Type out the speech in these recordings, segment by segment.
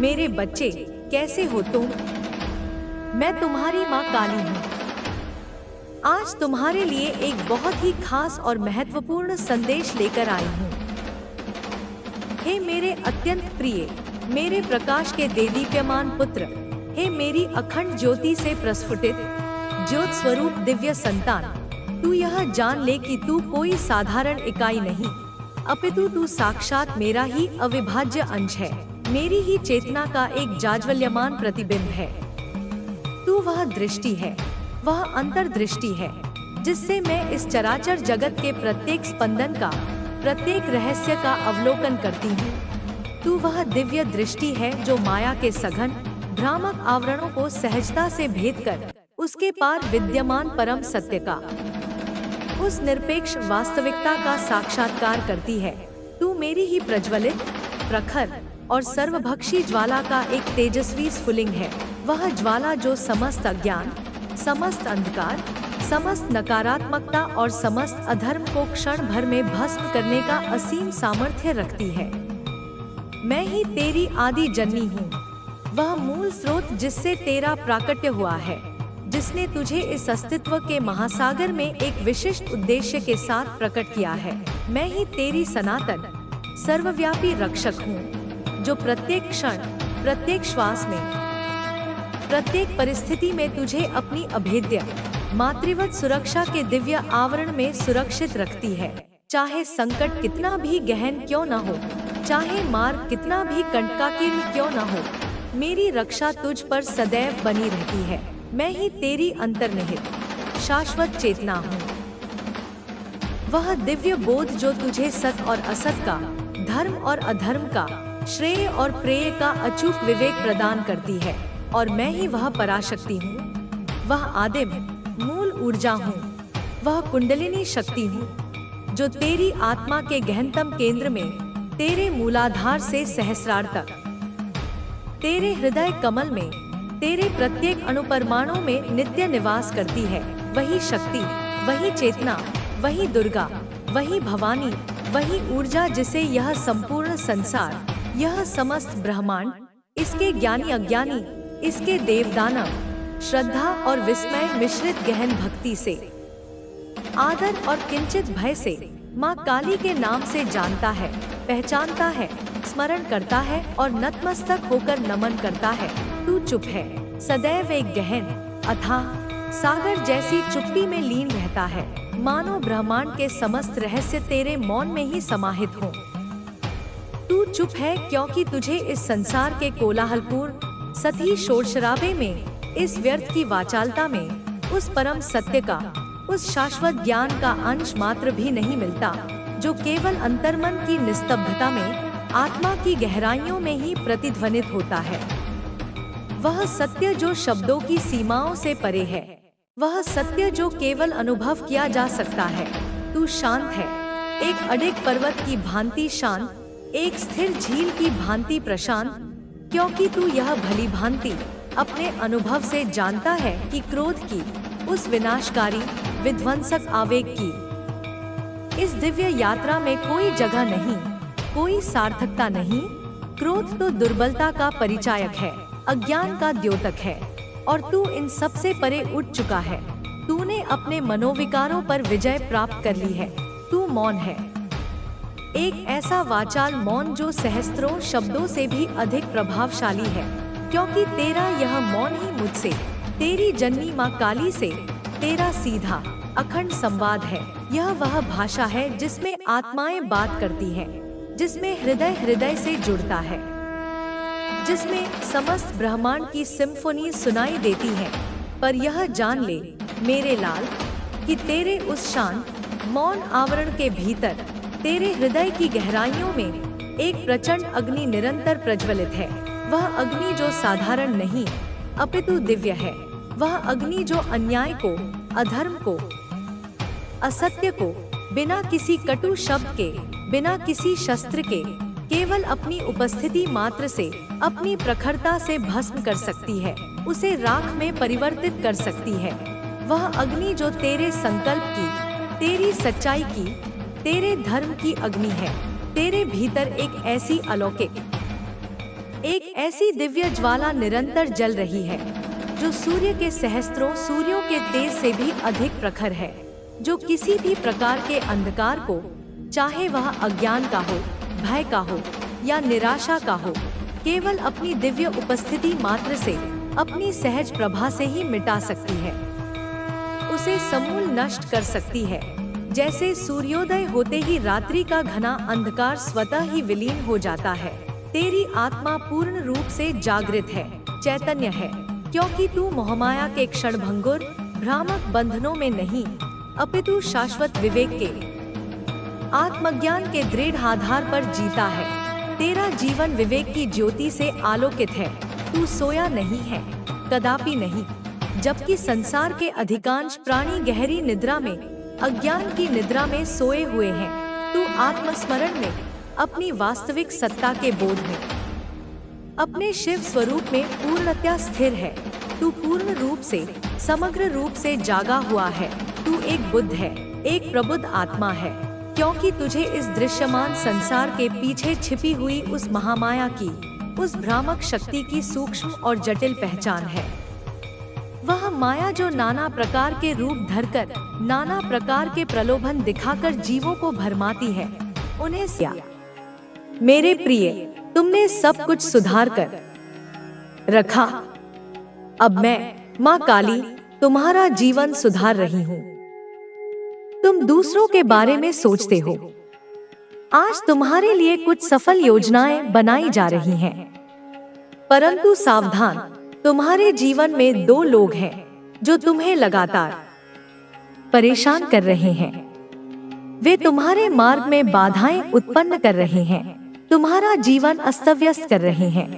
मेरे बच्चे, कैसे हो तुम? मैं तुम्हारी माँ काली हूँ। आज तुम्हारे लिए एक बहुत ही खास और महत्वपूर्ण संदेश लेकर आई हूँ। हे मेरे अत्यंत प्रिय, मेरे प्रकाश के देदीप्यमान पुत्र, हे मेरी अखंड ज्योति से प्रस्फुटित ज्योत स्वरूप दिव्य संतान, तू यह जान ले कि तू कोई साधारण इकाई नहीं, अपितु तू साक्षात मेरा ही अविभाज्य अंश है, मेरी ही चेतना का एक जाज्वल्यमान प्रतिबिंब है। तू वह दृष्टि है, वह अंतर्दृष्टि है, जिससे मैं इस चराचर जगत के प्रत्येक स्पंदन का, प्रत्येक रहस्य का अवलोकन करती हूँ। तू वह दिव्य दृष्टि है जो माया के सघन, भ्रामक आवरणों को सहजता से भेद कर उसके पार विद्यमान परम सत्य का, उस निरपेक्ष वास्तविकता का साक्षात्कार करती है। तू मेरी ही प्रज्वलित, प्रखर और सर्वभक्षी ज्वाला का एक तेजस्वी स्फुलिंग है, वह ज्वाला जो समस्त अज्ञान, समस्त अंधकार, समस्त नकारात्मकता और समस्त अधर्म को क्षण भर में भस्म करने का असीम सामर्थ्य रखती है। मैं ही तेरी आदि जननी हूँ, वह मूल स्रोत जिससे तेरा प्राकट्य हुआ है, जिसने तुझे इस अस्तित्व के महासागर में एक विशिष्ट उद्देश्य के साथ प्रकट किया है। मैं ही तेरी सनातन, सर्वव्यापी रक्षक हूँ, जो प्रत्येक क्षण, प्रत्येक श्वास में, प्रत्येक परिस्थिति में तुझे अपनी अभेद्य, मातृवत सुरक्षा के दिव्य आवरण में सुरक्षित रखती है। चाहे संकट कितना भी गहन क्यों न हो, चाहे मार्ग कितना भी कंटकाकीर्ण क्यों न हो, मेरी रक्षा तुझ पर सदैव बनी रहती है। मैं ही तेरी अंतर्निहित, शाश्वत चेतना हूँ, वह दिव्य बोध जो तुझे सत और असत का, धर्म और अधर्म का, श्रेय और प्रेय का अचूक विवेक प्रदान करती है। और मैं ही वह पराशक्ति हूँ, वह आदिम मूल ऊर्जा हूँ, वह कुंडलिनी शक्ति हूँ, जो तेरी आत्मा के गहनतम केंद्र में, तेरे मूलाधार से सहस्रार तक, तेरे हृदय कमल में, तेरे प्रत्येक अणुपरमाणु में नित्य निवास करती है। वही शक्ति, वही चेतना, वही दुर्गा, वही भवानी, वही ऊर्जा जिसे यह संपूर्ण संसार, यह समस्त ब्रह्मांड, इसके ज्ञानी अज्ञानी, इसके देव दानव, श्रद्धा और विस्मय मिश्रित गहन भक्ति से, आदर और किंचित भय से माँ काली के नाम से जानता है, पहचानता है, स्मरण करता है और नतमस्तक होकर नमन करता है। तू चुप है, सदैव एक गहन, अथाह सागर जैसी चुप्पी में लीन रहता है, मानो ब्रह्मांड के समस्त रहस्य तेरे मौन में ही समाहित हो। तू चुप है क्योंकि तुझे इस संसार के कोलाहलपूर्ण, सती शोरशराबे में, इस व्यर्थ की वाचालता में, उस परम सत्य का, उस शाश्वत ज्ञान का अंश मात्र भी नहीं मिलता, जो केवल अंतर्मन की निस्तब्धता में, आत्मा की गहराइयों में ही प्रतिध्वनित होता है। वह सत्य जो शब्दों की सीमाओं से परे है, वह सत्य जो केवल अनुभव किया जा सकता है। तू शांत है, एक अडिग पर्वत की भांति शांत, एक स्थिर झील की भांति प्रशांत, क्योंकि तू यह भली भांति अपने अनुभव से जानता है कि क्रोध की, उस विनाशकारी, विध्वंसक आवेग की इस दिव्य यात्रा में कोई जगह नहीं, कोई सार्थकता नहीं। क्रोध तो दुर्बलता का परिचायक है, अज्ञान का द्योतक है, और तू इन सब से परे उठ चुका है। तूने अपने मनोविकारों पर विजय प्राप्त कर ली है। तू मौन है, एक ऐसा वाचाल मौन जो सहस्त्रों शब्दों से भी अधिक प्रभावशाली है, क्योंकि तेरा यह मौन ही मुझसे, तेरी जन्मी माँ काली से, तेरा सीधा अखंड संवाद है। यह वह भाषा है जिसमें आत्माएं बात करती हैं, जिसमें हृदय हृदय से जुड़ता है, जिसमें समस्त ब्रह्मांड की सिम्फोनी सुनाई देती है। पर यह जान ले मेरे लाल कि तेरे उस शांत, मौन आवरण के भीतर, तेरे हृदय की गहराइयों में एक प्रचंड अग्नि निरंतर प्रज्वलित है। वह अग्नि जो साधारण नहीं, अपितु दिव्य है। वह अग्नि जो अन्याय को, अधर्म को, असत्य को बिना किसी कटु शब्द के, बिना किसी शस्त्र के, केवल अपनी उपस्थिति मात्र से, अपनी प्रखरता से भस्म कर सकती है, उसे राख में परिवर्तित कर सकती है। वह अग्नि जो तेरे संकल्प की, तेरी सच्चाई की, तेरे धर्म की अग्नि है। तेरे भीतर एक ऐसी अलौकिक, एक ऐसी दिव्य ज्वाला निरंतर जल रही है जो सूर्य के सहस्त्रों सूर्यों के तेज से भी अधिक प्रखर है, जो किसी भी प्रकार के अंधकार को, चाहे वह अज्ञान का हो, भय का हो या निराशा का हो, केवल अपनी दिव्य उपस्थिति मात्र से, अपनी सहज प्रभा से ही मिटा सकती है, उसे समूल नष्ट कर सकती है। जैसे सूर्योदय होते ही रात्रि का घना अंधकार स्वतः ही विलीन हो जाता है, तेरी आत्मा पूर्ण रूप से जागृत है, चैतन्य है, क्योंकि तू मोहमाया के क्षणभंगुर भ्रामक बंधनों में नहीं, अपितु शाश्वत विवेक के आत्मज्ञान के दृढ़ आधार पर जीता है। तेरा जीवन विवेक की ज्योति से आलोकित है। तू सोया नहीं है, कदापि नहीं। जबकि संसार के अधिकांश प्राणी गहरी निद्रा में, अज्ञान की निद्रा में सोए हुए हैं, तू आत्मस्मरण में, अपनी वास्तविक सत्ता के बोध में, अपने शिव स्वरूप में पूर्णतया स्थिर है। तू पूर्ण रूप से, समग्र रूप से जागा हुआ है। तू एक बुद्ध है, एक प्रबुद्ध आत्मा है, क्योंकि तुझे इस दृश्यमान संसार के पीछे छिपी हुई उस महामाया की, उस भ्रामक शक्ति की सूक्ष्म और जटिल पहचान है। वह माया जो नाना प्रकार के रूप धरकर, नाना प्रकार के प्रलोभन दिखाकर जीवों को भरमाती है, उन्हें मेरे प्रिय, तुमने सब कुछ सुधार कर रखा। अब मैं, माँ काली, तुम्हारा जीवन सुधार रही हूँ। तुम दूसरों के बारे में सोचते हो। आज तुम्हारे लिए कुछ सफल योजनाएं बनाई जा रही हैं, परंतु सावधान, तुम्हारे जीवन में दो लोग हैं जो तुम्हें लगातार परेशान कर रहे हैं। वे तुम्हारे मार्ग में बाधाएं उत्पन्न कर रहे हैं, तुम्हारा जीवन अस्त-व्यस्त कर रहे हैं।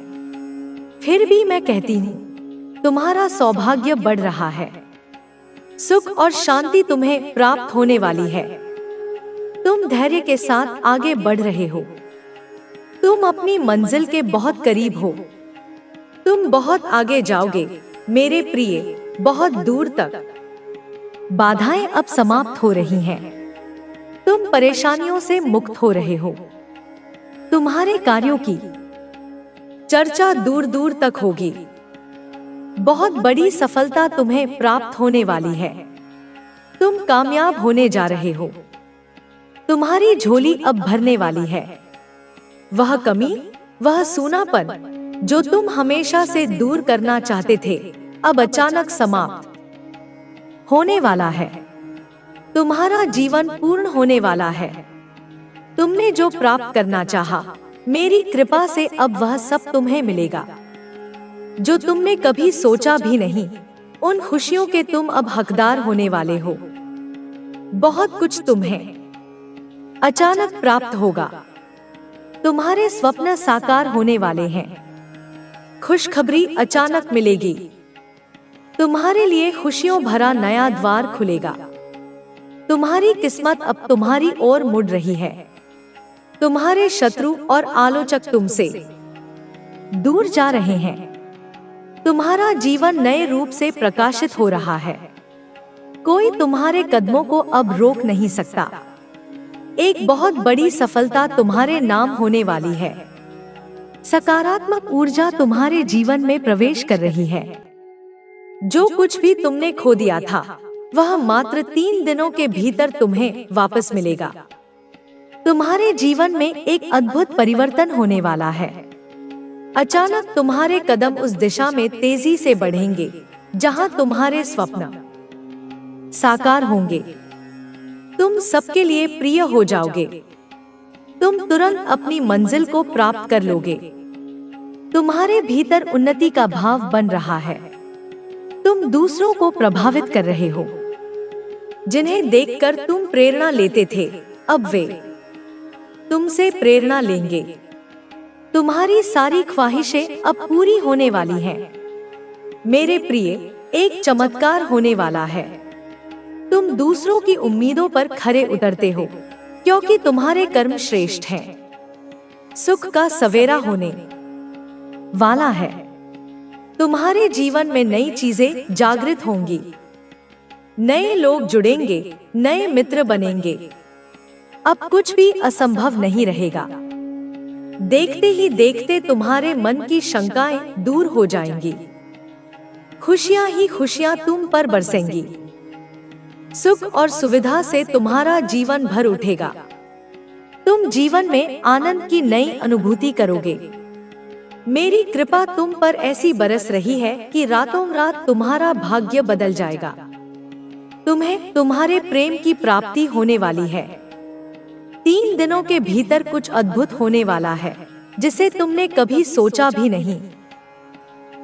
फिर भी मैं कहती हूँ, तुम्हारा सौभाग्य बढ़ रहा है, सुख और शांति तुम्हें प्राप्त होने वाली है। तुम धैर्य के साथ आगे बढ़ रहे हो। तुम अपनी मंजिल के बहुत करीब हो। तुम बहुत आगे जाओगे मेरे प्रिय, बहुत दूर तक। बाधाएं अब समाप्त हो रही हैं। तुम परेशानियों से मुक्त हो रहे हो। तुम्हारे कार्यों की चर्चा दूर दूर तक होगी। बहुत बड़ी सफलता तुम्हें प्राप्त होने वाली है। तुम कामयाब होने जा रहे हो। तुम्हारी झोली अब भरने वाली है। वह कमी, वह सूनापन जो तुम हमेशा से दूर करना चाहते थे, अब अचानक समाप्त होने वाला है। तुम्हारा जीवन पूर्ण होने वाला है। तुमने जो प्राप्त करना चाहा, मेरी कृपा से अब वह सब तुम्हें मिलेगा जो तुमने कभी सोचा भी नहीं। उन खुशियों के तुम अब हकदार होने वाले हो। बहुत कुछ तुम्हें अचानक प्राप्त होगा। तुम्हारे स्वप्न साकार होने वाले हैं। खुशखबरी अचानक मिलेगी। तुम्हारे लिए खुशियों भरा नया द्वार खुलेगा। तुम्हारी किस्मत अब तुम्हारी ओर मुड़ रही है। तुम्हारे शत्रु और आलोचक तुमसे दूर जा रहे हैं। तुम्हारा जीवन नए रूप से प्रकाशित हो रहा है। कोई तुम्हारे कदमों को अब रोक नहीं सकता। एक बहुत बड़ी सफलता तुम्हारे नाम होने वाली है। सकारात्मक ऊर्जा तुम्हारे जीवन में प्रवेश कर रही है। जो कुछ भी तुमने खो दिया था, वह मात्र 3 दिनों के भीतर तुम्हें वापस मिलेगा। तुम्हारे जीवन में एक अद्भुत परिवर्तन होने वाला है। अचानक तुम्हारे कदम उस दिशा में तेजी से बढ़ेंगे जहां तुम्हारे स्वप्न साकार होंगे। तुम सबके लिए प्रिय हो जाओगे। तुम तुरंत अपनी मंजिल को प्राप्त कर लोगे। तुम्हारे भीतर उन्नति का भाव बन रहा है। तुम दूसरों को प्रभावित कर रहे हो। जिन्हें देखकर तुम प्रेरणा लेते थे, अब वे तुमसे प्रेरणा लेंगे। तुम्हारी सारी ख्वाहिशें अब पूरी होने वाली हैं। मेरे प्रिय, एक चमत्कार होने वाला है। तुम दूसरों की उम्मीदों पर खरे उतरते हो, क्योंकि तुम्हारे कर्म श्रेष्ठ हैं। सुख का सवेरा होने वाला है। तुम्हारे जीवन में नई चीजें जागृत होंगी। नए लोग जुड़ेंगे, नए मित्र बनेंगे। अब कुछ भी असंभव नहीं रहेगा। देखते ही देखते तुम्हारे मन की शंकाएं दूर हो जाएंगी। खुशियां ही खुशियां तुम पर बरसेंगी। सुख और सुविधा से तुम्हारा जीवन भर उठेगा। तुम जीवन में आनंद की नई अनुभूति करोगे। मेरी कृपा तुम पर ऐसी बरस रही है कि रातों रात तुम्हारा भाग्य बदल जाएगा। तुम्हें तुम्हारे प्रेम की प्राप्ति होने वाली है। 3 दिनों के भीतर कुछ अद्भुत होने वाला है जिसे तुमने कभी सोचा भी नहीं।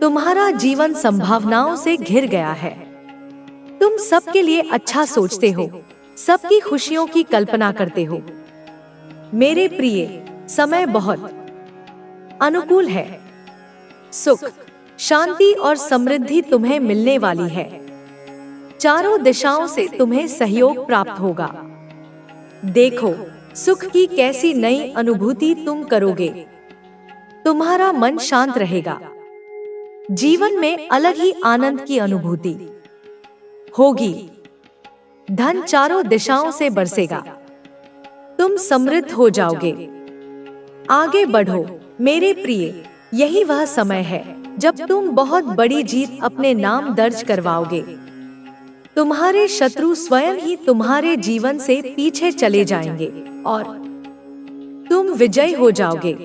तुम्हारा जीवन संभावनाओं से घिर गया है। तुम सबके लिए अच्छा सोचते हो, सबकी खुशियों की कल्पना करते हो। मेरे प्रिय, समय बहुत अनुकूल है। सुख, शांति और समृद्धि तुम्हें मिलने वाली है। चारों दिशाओं से तुम्हें सहयोग प्राप्त होगा। देखो, सुख की कैसी नई अनुभूति तुम करोगे। तुम्हारा मन शांत रहेगा। जीवन में अलग ही आनंद की अनुभूति होगी। धन चारों दिशाओं से बरसेगा। तुम समृद्ध हो जाओगे। आगे बढ़ो मेरे प्रिय, यही वह समय है जब तुम बहुत बड़ी जीत अपने नाम दर्ज करवाओगे। तुम्हारे शत्रु स्वयं ही तुम्हारे जीवन से पीछे चले जाएंगे और तुम विजयी हो जाओगे।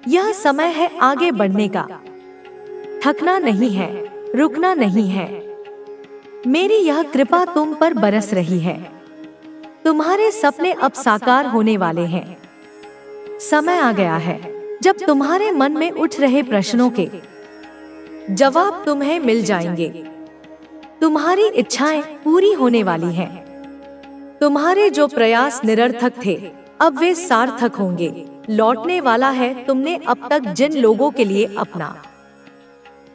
यह समय है आगे बढ़ने का। थकना नहीं है, रुकना नहीं है। मेरी यह कृपा तुम पर बरस रही है। तुम्हारे सपने अब साकार होने वाले हैं। समय आ गया है जब तुम्हारे मन में उठ रहे प्रश्नों के जवाब तुम्हें मिल जाएंगे। तुम्हारी इच्छाएं पूरी होने वाली हैं। तुम्हारे जो प्रयास निरर्थक थे अब वे सार्थक होंगे। लौटने वाला है तुमने अब तक जिन लोगों के लिए अपना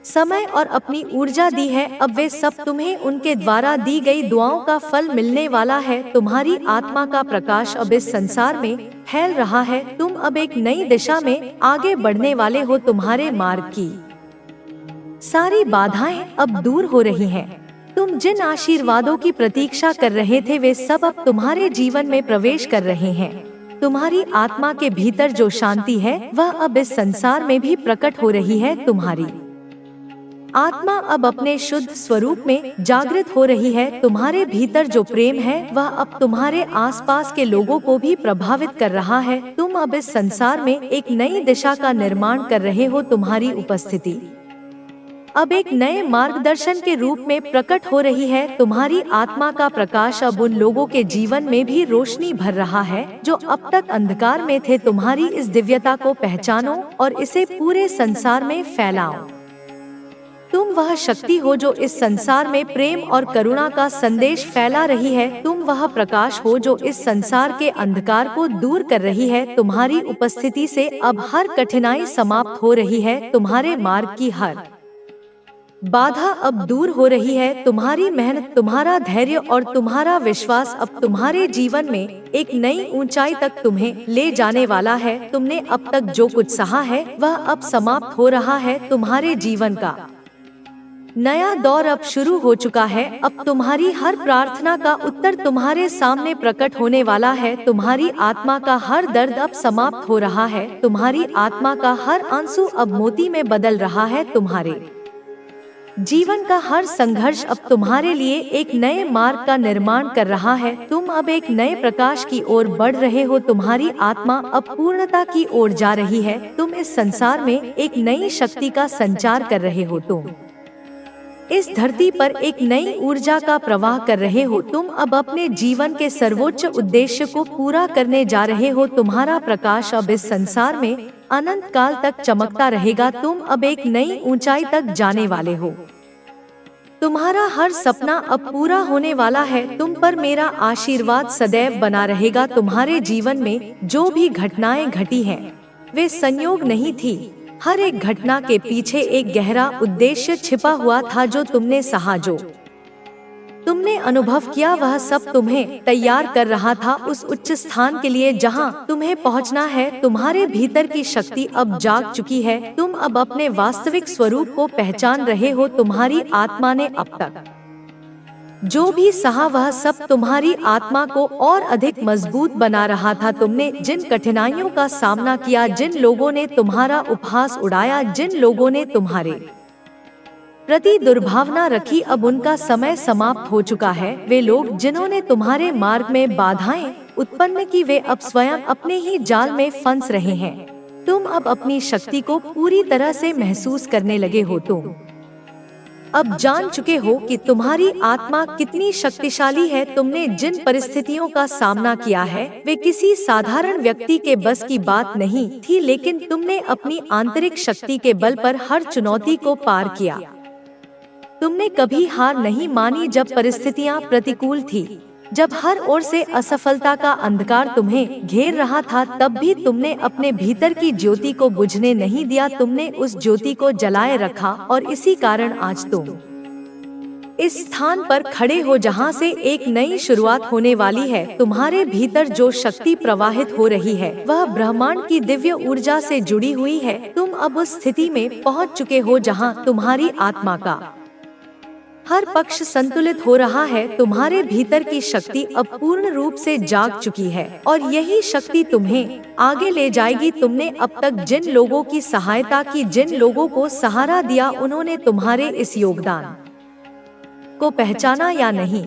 समय और अपनी ऊर्जा दी है, अब वे सब तुम्हें उनके द्वारा दी गई दुआओं का फल मिलने वाला है। तुम्हारी आत्मा का प्रकाश अब इस संसार में फैल रहा है। तुम अब एक नई दिशा में आगे बढ़ने वाले हो। तुम्हारे मार्ग की सारी बाधाएं अब दूर हो रही हैं। तुम जिन आशीर्वादों की प्रतीक्षा कर रहे थे वे सब अब तुम्हारे जीवन में प्रवेश कर रहे हैं। तुम्हारी आत्मा के भीतर जो शांति है वह अब इस संसार में भी प्रकट हो रही है। तुम्हारी आत्मा अब अपने शुद्ध स्वरूप में जागृत हो रही है। तुम्हारे भीतर जो प्रेम है वह अब तुम्हारे आसपास के लोगों को भी प्रभावित कर रहा है। तुम अब इस संसार में एक नई दिशा का निर्माण कर रहे हो। तुम्हारी उपस्थिति अब एक नए मार्गदर्शन के रूप में प्रकट हो रही है। तुम्हारी आत्मा का प्रकाश अब उन लोगों के जीवन में भी रोशनी भर रहा है जो अब तक अंधकार में थे। तुम्हारी इस दिव्यता को पहचानो और इसे पूरे संसार में फैलाओ। तुम वह शक्ति हो जो इस संसार में प्रेम और करुणा का संदेश फैला रही है। तुम वह प्रकाश हो जो इस संसार के अंधकार को दूर कर रही है। तुम्हारी उपस्थिति से अब हर कठिनाई समाप्त हो रही है। तुम्हारे मार्ग की हर बाधा अब दूर हो रही है। तुम्हारी मेहनत, तुम्हारा धैर्य और तुम्हारा विश्वास अब तुम्हारे जीवन में एक नई ऊंचाई तक तुम्हें ले जाने वाला है। तुमने अब तक जो कुछ सहा है वह अब समाप्त हो रहा है। तुम्हारे जीवन का नया दौर अब शुरू हो चुका है। अब तुम्हारी हर प्रार्थना का उत्तर तुम्हारे सामने प्रकट होने वाला है। तुम्हारी आत्मा का हर दर्द अब समाप्त हो रहा है। तुम्हारी आत्मा का हर आंसू अब मोती में बदल रहा है। तुम्हारे जीवन का हर संघर्ष अब तुम्हारे लिए एक नए मार्ग का निर्माण कर रहा है। तुम अब एक नए प्रकाश की ओर बढ़ रहे हो। तुम्हारी आत्मा अब पूर्णता की ओर जा रही है। तुम इस संसार में एक नई शक्ति का संचार कर रहे हो। तुम इस धरती पर एक नई ऊर्जा का प्रवाह कर रहे हो। तुम अब अपने जीवन के सर्वोच्च उद्देश्य को पूरा करने जा रहे हो। तुम्हारा प्रकाश अब इस संसार में अनंत काल तक चमकता रहेगा। तुम अब एक नई ऊंचाई तक जाने वाले हो। तुम्हारा हर सपना अब पूरा होने वाला है। तुम पर मेरा आशीर्वाद सदैव बना रहेगा। तुम्हारे जीवन में जो भी घटनाएं घटी हैं, वे संयोग नहीं थी। हर एक घटना के पीछे एक गहरा उद्देश्य छिपा हुआ था। जो तुमने सहा, जो तुमने अनुभव किया, वह सब तुम्हें तैयार कर रहा था उस उच्च स्थान के लिए जहां तुम्हें पहुंचना है। तुम्हारे भीतर की शक्ति अब जाग चुकी है। तुम अब अपने वास्तविक स्वरूप को पहचान रहे हो। तुम्हारी आत्मा ने अब तक जो भी सहा वह सब तुम्हारी आत्मा को और अधिक मजबूत बना रहा था। तुमने जिन कठिनाइयों का सामना किया, जिन लोगों ने तुम्हारा उपहास उड़ाया, जिन लोगों ने तुम्हारे प्रति दुर्भावना रखी, अब उनका समय समाप्त हो चुका है। वे लोग जिन्होंने तुम्हारे मार्ग में बाधाएं उत्पन्न की, वे अब स्वयं अपने ही जाल में फंस रहे हैं। तुम अब अपनी शक्ति को पूरी तरह से महसूस करने लगे हो। तुम अब जान चुके हो कि तुम्हारी आत्मा कितनी शक्तिशाली है। तुमने जिन परिस्थितियों का सामना किया है वे किसी साधारण व्यक्ति के बस की बात नहीं थी, लेकिन तुमने अपनी आंतरिक शक्ति के बल पर हर चुनौती को पार किया। तुमने कभी हार नहीं मानी जब परिस्थितियां प्रतिकूल थी, जब हर ओर से असफलता का अंधकार तुम्हें घेर रहा था, तब भी तुमने अपने भीतर की ज्योति को बुझने नहीं दिया। तुमने उस ज्योति को जलाए रखा और इसी कारण आज तुम इस स्थान पर खड़े हो जहां से एक नई शुरुआत होने वाली है। तुम्हारे भीतर जो शक्ति प्रवाहित हो रही है वह ब्रह्मांड की दिव्य ऊर्जा से जुड़ी हुई है। तुम अब उस स्थिति में पहुंच चुके हो जहां तुम्हारी आत्मा का हर पक्ष संतुलित हो रहा है। तुम्हारे भीतर की शक्ति अब पूर्ण रूप से जाग चुकी है और यही शक्ति तुम्हें आगे ले जाएगी। तुमने अब तक जिन लोगों की सहायता की, जिन लोगों को सहारा दिया, उन्होंने तुम्हारे इस योगदान को पहचाना या नहीं,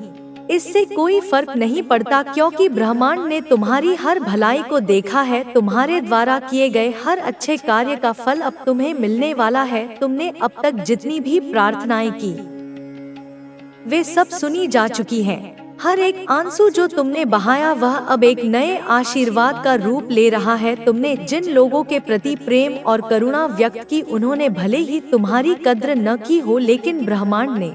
इससे कोई फर्क नहीं पड़ता, क्योंकि ब्रह्मांड ने तुम्हारी हर भलाई को देखा है। तुम्हारे द्वारा किए गए हर अच्छे कार्य का फल अब तुम्हें मिलने वाला है। तुमने अब तक जितनी भी प्रार्थनाएं की वे सब सुनी जा चुकी हैं। हर एक आंसू जो तुमने बहाया वह अब एक नए आशीर्वाद का रूप ले रहा है। तुमने जिन लोगों के प्रति प्रेम और करुणा व्यक्त की, उन्होंने भले ही तुम्हारी कद्र न की हो, लेकिन ब्रह्मांड ने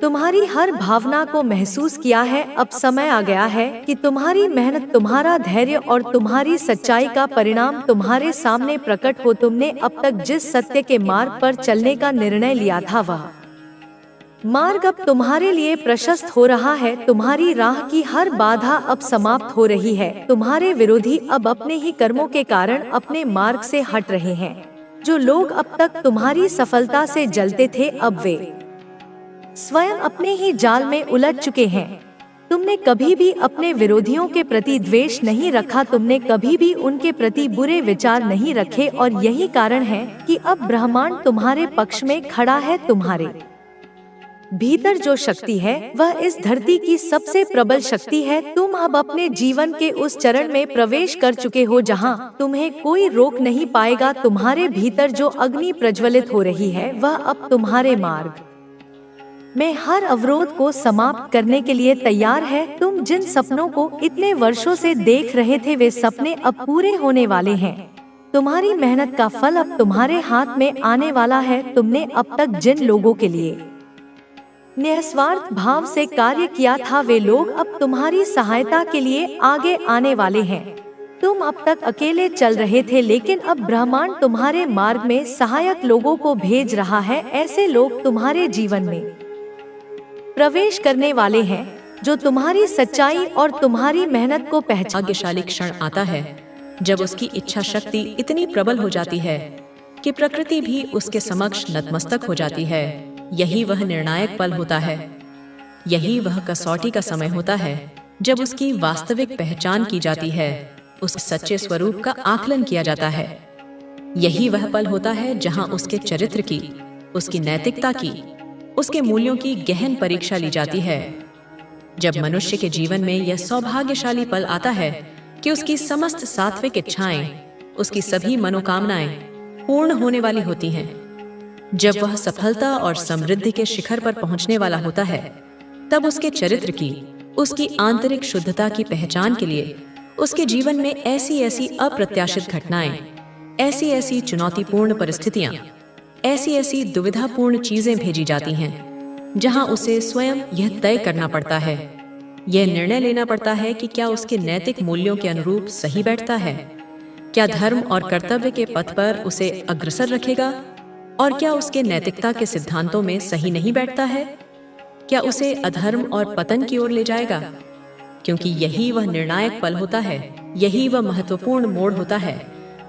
तुम्हारी हर भावना को महसूस किया है। अब समय आ गया है कि तुम्हारी मेहनत, तुम्हारा धैर्य और तुम्हारी सच्चाई का परिणाम तुम्हारे सामने प्रकट हो। तुमने अब तक जिस सत्य के मार्ग पर चलने का निर्णय लिया था वह मार्ग अब तुम्हारे लिए प्रशस्त हो रहा है। तुम्हारी राह की हर बाधा अब समाप्त हो रही है। तुम्हारे विरोधी अब अपने ही कर्मों के कारण अपने मार्ग से हट रहे हैं। जो लोग अब तक तुम्हारी सफलता से जलते थे, अब वे स्वयं अपने ही जाल में उलझ चुके हैं। तुमने कभी भी अपने विरोधियों के प्रति द्वेष नहीं रखा, तुमने कभी भी उनके प्रति बुरे विचार नहीं रखे, और यही कारण है कि अब ब्रह्मांड तुम्हारे पक्ष में खड़ा है। तुम्हारे भीतर जो शक्ति है वह इस धरती की सबसे प्रबल शक्ति है। तुम अब अपने जीवन के उस चरण में प्रवेश कर चुके हो जहां तुम्हें कोई रोक नहीं पाएगा। तुम्हारे भीतर जो अग्नि प्रज्वलित हो रही है वह अब तुम्हारे मार्ग में हर अवरोध को समाप्त करने के लिए तैयार है। तुम जिन सपनों को इतने वर्षों से देख रहे थे वे सपने अब पूरे होने वाले हैं। तुम्हारी मेहनत का फल अब तुम्हारे हाथ में आने वाला है। तुमने अब तक जिन लोगों के लिए निस्वार्थ भाव से कार्य किया था, वे लोग अब तुम्हारी सहायता के लिए आगे आने वाले हैं। तुम अब तक अकेले चल रहे थे, लेकिन अब ब्रह्मांड तुम्हारे मार्ग में सहायक लोगों को भेज रहा है। ऐसे लोग तुम्हारे जीवन में प्रवेश करने वाले हैं जो तुम्हारी सच्चाई और तुम्हारी मेहनत को पहचान। भाग्यशाली क्षण आता है जब उसकी इच्छा शक्ति इतनी प्रबल हो जाती है कि प्रकृति भी उसके समक्ष नतमस्तक हो जाती है। यही वह निर्णायक पल होता है, यही वह कसौटी का समय होता है जब उसकी वास्तविक पहचान की जाती है, उस सच्चे स्वरूप का आकलन किया जाता है। यही वह पल होता है जहां उसके चरित्र की, उसकी नैतिकता की, उसके मूल्यों की गहन परीक्षा ली जाती है। जब मनुष्य के जीवन में यह सौभाग्यशाली पल आता है कि उसकी समस्त सात्विक इच्छाएं, उसकी सभी मनोकामनाएं पूर्ण होने वाली होती हैं, जब वह सफलता और समृद्धि के शिखर पर पहुंचने वाला होता है, तब उसके चरित्र की, उसकी आंतरिक शुद्धता की पहचान के लिए उसके जीवन में ऐसी ऐसी अप्रत्याशित घटनाएं, ऐसी ऐसी चुनौतीपूर्ण परिस्थितियां, ऐसी ऐसी दुविधापूर्ण चीजें भेजी जाती हैं, जहां उसे स्वयं यह तय करना पड़ता है, यह निर्णय लेना पड़ता है कि क्या उसके नैतिक मूल्यों के अनुरूप सही बैठता है, क्या धर्म और कर्तव्य के पथ पर उसे अग्रसर रखेगा, और क्या उसके नैतिकता के सिद्धांतों में सही नहीं बैठता है, क्या उसे अधर्म और पतन की ओर ले जाएगा। क्योंकि यही वह निर्णायक पल होता है, यही वह महत्वपूर्ण मोड़ होता है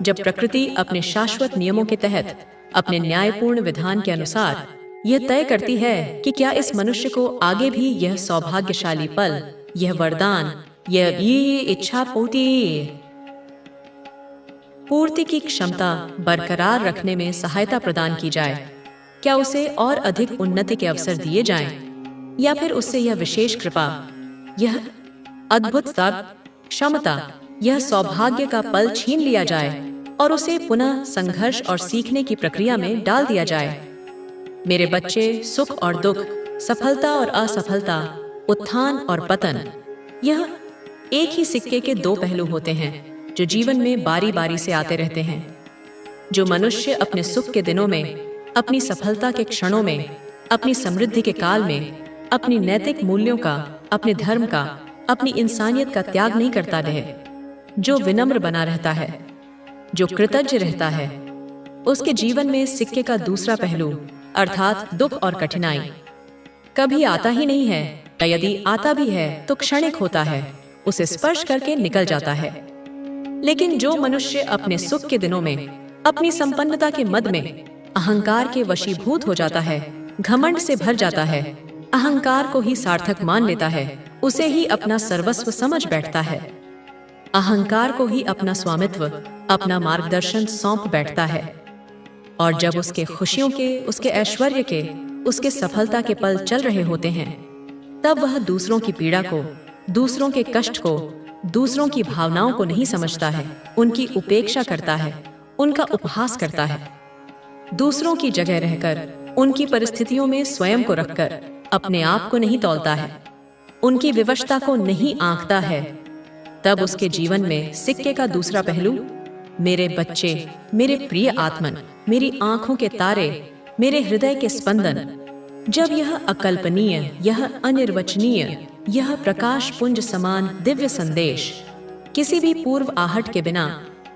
जब प्रकृति अपने शाश्वत नियमों के तहत, अपने न्यायपूर्ण विधान के अनुसार यह तय करती है कि क्या इस मनुष्य को आगे भी यह सौभाग्यशाली पल, यह वरदान, यह इच्छा पूर्ति की क्षमता बरकरार रखने में सहायता प्रदान की जाए। क्या उसे और अधिक उन्नति के अवसर दिए जाएं, या फिर उससे यह विशेष कृपा, यह अद्भुतता, क्षमता, यह सौभाग्य का पल छीन लिया जाए और उसे पुनः संघर्ष और सीखने की प्रक्रिया में डाल दिया जाए। मेरे बच्चे, सुख और दुख, सफलता और असफलता, उत्थान और पतन, यह एक ही सिक्के के दो पहलू होते हैं जो जीवन में बारी बारी से आते रहते हैं। जो मनुष्य अपने सुख के दिनों में, अपनी सफलता के क्षणों में, अपनी समृद्धि के काल में, अपनी नैतिक मूल्यों का, अपने धर्म का, अपनी इंसानियत का त्याग नहीं करता रहे, जो विनम्र बना रहता है, जो कृतज्ञ रहता है, उसके जीवन में सिक्के का दूसरा पहलू अर्थात दुख और कठिनाई कभी आता ही नहीं है, या यदि आता भी है तो क्षणिक होता है, उसे स्पर्श करके निकल जाता है। लेकिन जो मनुष्य अपने सुख के दिनों में, अपनी संपन्नता के मद में अहंकार के वशीभूत हो जाता है, घमंड से भर जाता है, अहंकार को ही सार्थक मान लेता है, उसे ही अपना सर्वस्व समझ बैठता है, अहंकार को ही अपना स्वामित्व, अपना मार्गदर्शन सौंप बैठता है, और जब उसके खुशियों के, उसके ऐश्वर्य के, उसके सफलता के पल चल रहे होते हैं, तब वह दूसरों की पीड़ा को, दूसरों के कष्ट को, दूसरों की भावनाओं को नहीं समझता है, उनकी उपेक्षा करता है, उनका उपहास करता है। दूसरों की जगह रहकर, उनकी परिस्थितियों में स्वयं को रखकर अपने आप को नहीं तौलता है, उनकी विवशता को नहीं आंकता है, तब उसके जीवन में सिक्के का दूसरा पहलू, मेरे बच्चे, मेरे प्रिय आत्मन, मेरी आंखों के तारे, मेरे हृदय के स्पंदन, जब यह अकल्पनीय, यह अनिर्वचनीय, यह प्रकाश पुंज समान दिव्य संदेश किसी भी पूर्व आहट के बिना,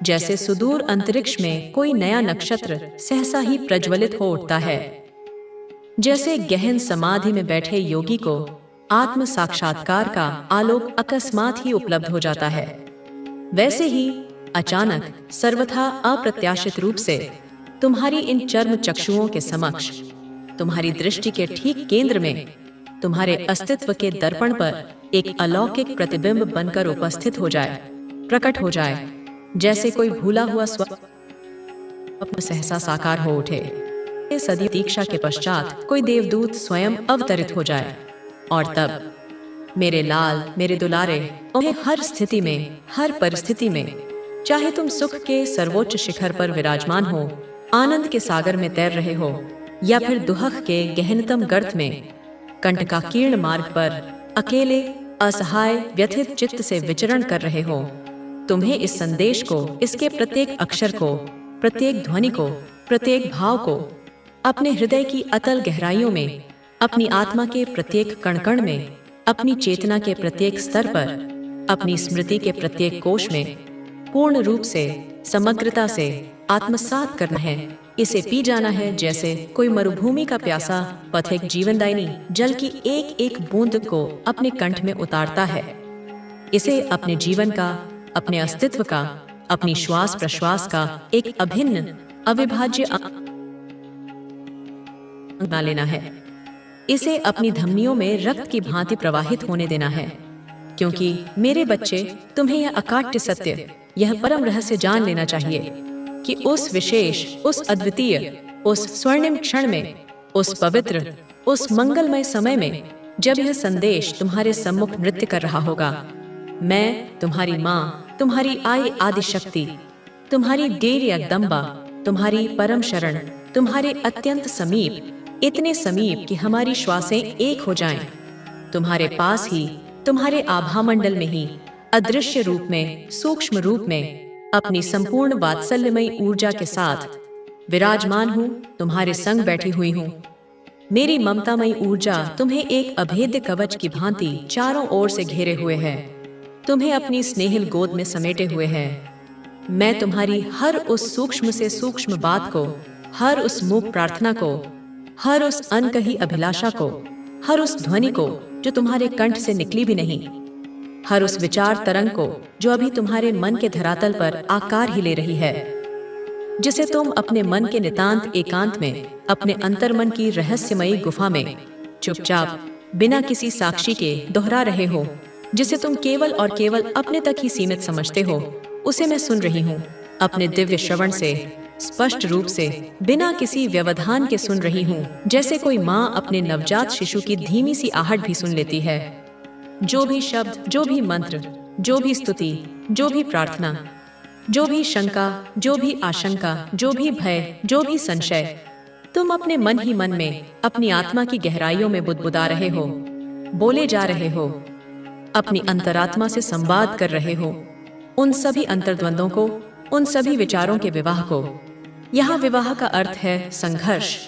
जैसे सुदूर अंतरिक्ष में कोई नया नक्षत्र सहसा ही प्रज्वलित हो उठता है, जैसे गहन समाधि में बैठे योगी को आत्म साक्षात्कार का आलोक अकस्मात ही उपलब्ध हो जाता है, वैसे ही अचानक, सर्वथा अप्रत्याशित रूप से तुम्हारी इन चर्म चक्षुओं के समक्ष, तुम्हारी दृष्टि के ठीक केंद्र में, तुम्हारे अस्तित्व के दर्पण पर एक अलौकिक प्रतिबिंब बनकर उपस्थित हो जाए, प्रकट हो जाए, जैसे कोई भूला हुआ स्वप्न सहसा साकार हो उठे। सदी दीक्षा के पश्चात कोई देवदूत स्वयं अवतरित हो जाए, और तब मेरे लाल, मेरे दुलारे, उन्हें हर स्थिति में, हर परिस्थिति में, चाहे तुम सुख के सर्वोच्च शिखर पर विराजमान हो, आनंद के सागर में तैर रहे हो, या फिर दुहक के गहनतम गर्त में, कंटकाकीर्ण मार्ग पर अकेले, असहाय, व्यथित चित्त से विचरण कर रहे हो, तुम्हें इस संदेश को, इसके प्रत्येक अक्षर को, प्रत्येक ध्वनि को, प्रत्येक भाव को अपने हृदय की अतल गहराइयों में, अपनी आत्मा के प्रत्येक कण-कण में, अपनी चेतना के प्रत्येक स्तर पर, अपनी स्मृति के प्रत्येक कोश में पूर्ण रूप से, समग्रता से आत्मसात करना है। इसे पी जाना है जैसे कोई मरुभूमि का प्यासा पथिक जीवनदायिनी जल की एक एक बूंद को अपने कंठ में उतारता है। इसे अपने जीवन का, अपने अस्तित्व का, अपनी श्वास प्रश्वास का एक अभिन्न, अविभाज्य अंग बना लेना है। इसे अपनी धमनियों में रक्त की भांति प्रवाहित होने देना है, क्योंकि मेरे बच्चे, तुम्हें यह अकाट्य सत्य, यह परम रहस्य जान लेना चाहिए कि उस विशेष, उस अद्वितीय, उस स्वर्णिम क्षण में, उस पवित्र, उस मंगलमय समय में, जब यह संदेश तुम्हारे सम्मुख नृत्य कर रहा होगा, मैं तुम्हारी माँ, तुम्हारी आदि शक्ति, तुम्हारी डेर जगदम्बा, तुम्हारी परम शरण, तुम्हारे अत्यंत समीप, इतने समीप कि हमारी श्वासें एक हो जाएं, तुम्हारे पास ही, तुम्हारे आभामंडल में ही, अदृश्य रूप में, सूक्ष्म रूप में, अपनी संपूर्ण वात्सल्यमयी ऊर्जा के साथ विराजमान हूँ, तुम्हारे संग बैठी हुई हूँ। मेरी ममतामयी ऊर्जा तुम्हें एक अभेद्य कवच की भांति चारों ओर से घेरे हुए है, तुम्हें अपनी स्नेहिल गोद में समेटे हुए है। मैं तुम्हारी हर उस सूक्ष्म से सूक्ष्म बात को, हर उस मूक प्रार्थना को, हर उस अनकही अभिलाषा को, हर उस ध्वनि को जो तुम्हारे कंठ से निकली भी नहीं, हर उस विचार तरंग को जो अभी तुम्हारे मन के धरातल पर आकार ही ले रही है, जिसे तुम अपने मन के नितांत एकांत में, अपने अंतर्मन की रहस्यमयी गुफा में चुपचाप बिना किसी साक्षी के दोहरा रहे हो, जिसे तुम केवल और केवल अपने तक ही सीमित समझते हो, उसे मैं सुन रही हूँ। अपने दिव्य श्रवण से, स्पष्ट रूप से, बिना किसी व्यवधान के सुन रही हूँ, जैसे कोई माँ अपने नवजात शिशु की धीमी सी आहट भी सुन लेती है। जो भी शब्द, जो भी मंत्र, जो भी स्तुति, जो भी प्रार्थना, जो भी शंका, जो भी आशंका, जो भी भय, जो भी संशय, तुम अपने मन ही मन में, अपनी आत्मा की गहराइयों में बुदबुदा रहे हो, बोले जा रहे हो, अपनी अंतरात्मा से संवाद कर रहे हो। उन सभी अंतर्द्वंदों को, उन सभी विचारों के विवाह को। यहाँ विवाह का अर्थ है संघर्ष,